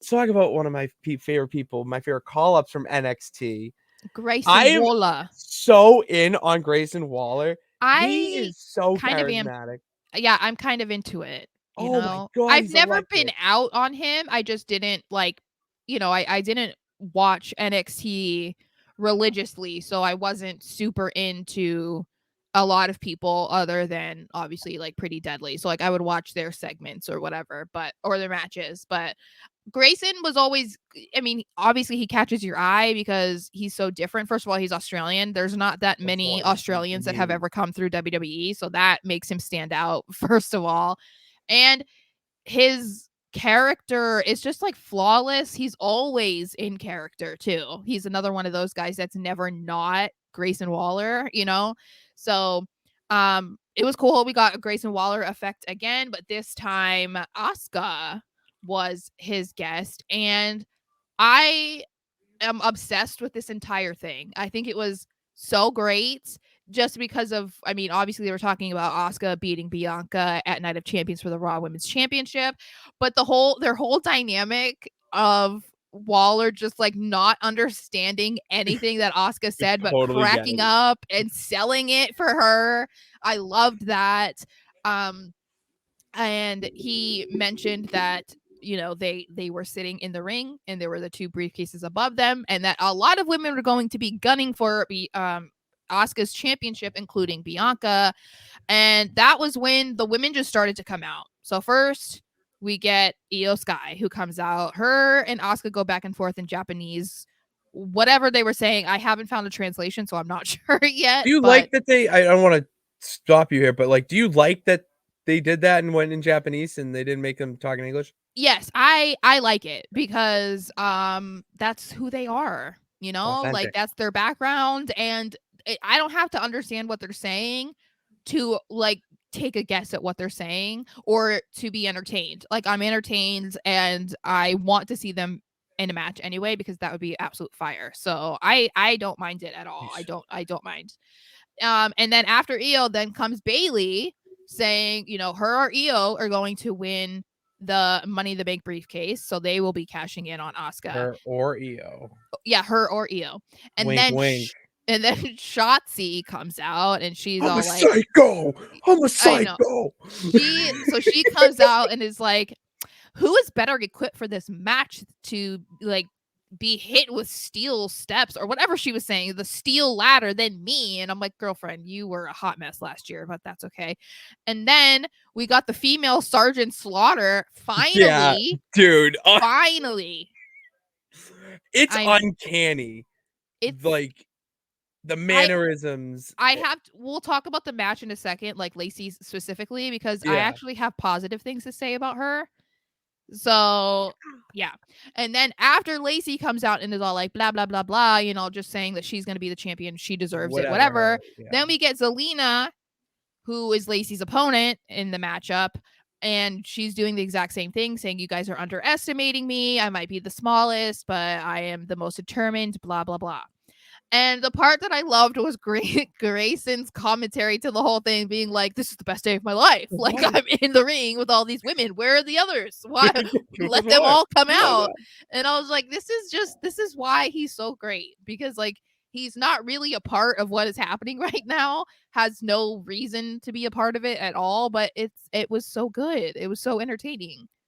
let's talk about one of my favorite people, my favorite call-ups from NXT. I Grayson am Waller. so in on Grayson Waller. He I is so kind of am. charismatic. Yeah, I'm kind of into it. Oh my god, I've he's never been electric. out on him. I just didn't like, I didn't watch NXT religiously, so I wasn't super into a lot of people other than obviously like Pretty Deadly. So like I would watch their segments or whatever, or their matches, but Grayson was always, I mean, obviously he catches your eye because he's so different. First of all, he's Australian. There's not that Of many course, he's Australians that have huge. ever come through WWE. So that makes him stand out, first of all. And his character is just like flawless. He's always in character too. He's another one of those guys that's never not Grayson Waller. So it was cool. We got a Grayson Waller effect again, but this time Asuka was his guest, and I am obsessed with this entire thing. I think it was so great just because of, I mean, obviously they were talking about Asuka beating Bianca at Night of Champions for the Raw Women's Championship, but their whole dynamic of Waller just like not understanding anything that Asuka I said, but totally get cracking it. up and selling it for her. I loved that. Um, and he mentioned that they were sitting in the ring and there were the two briefcases above them, and that a lot of women were going to be gunning for Asuka's championship, including Bianca. And that was when the women just started to come out. So first we get Io Sky, who comes out. Her and Asuka go back and forth in Japanese, whatever they were saying. I haven't found a translation, so I'm not sure yet, Do you but like that they I don't wanna stop you here, but, like, do you like that they did that and went in Japanese and they didn't make them talk in English? yes, I like it because that's who they are, like Authentic. that's their background, and I don't have to understand what they're saying to like take a guess at what they're saying or to be entertained. Like I'm entertained and I want to see them in a match anyway because that would be absolute fire. So I don't mind it at all. I don't mind. And then after Io, then comes Bailey saying, her or Io are going to win the Money in the Bank briefcase, so they will be cashing in on Asuka. Her or EO. Yeah, her or Io. And Wink, then wink. and then Shotzi comes out and she's I'm a all like, psycho. I'm a I know. psycho. She comes out and is like, who is better equipped for this match to like be hit with steel steps or whatever she was saying, the steel ladder than me? And I'm like, girlfriend, you were a hot mess last year, but that's okay. And then we got the female Sergeant Slaughter Yeah, finally. dude. Finally. It's I'm uncanny. it's Like the I mannerisms. we'll talk about the match in a second, like Lacey specifically, because I Yeah. actually have positive things to say about her. So yeah. And then after Lacey comes out and is all like blah blah blah blah, just saying that she's gonna be the champion, she deserves it, whatever. Whatever. Yeah. Then we get Zelina, who is Lacey's opponent in the matchup, and she's doing the exact same thing, saying, you guys are underestimating me. I might be the smallest, but I am the most determined, blah blah blah. And the part that I loved was Grayson's commentary to the whole thing, being like, "This is the best day of my life. Like What? I'm in the ring with all these women. Where are the others? Why let them What? all come out?" And I was like, this is why he's so great, because like he's not really a part of what is happening right now. Has no reason to be a part of it at all. But it was so good. It was so entertaining.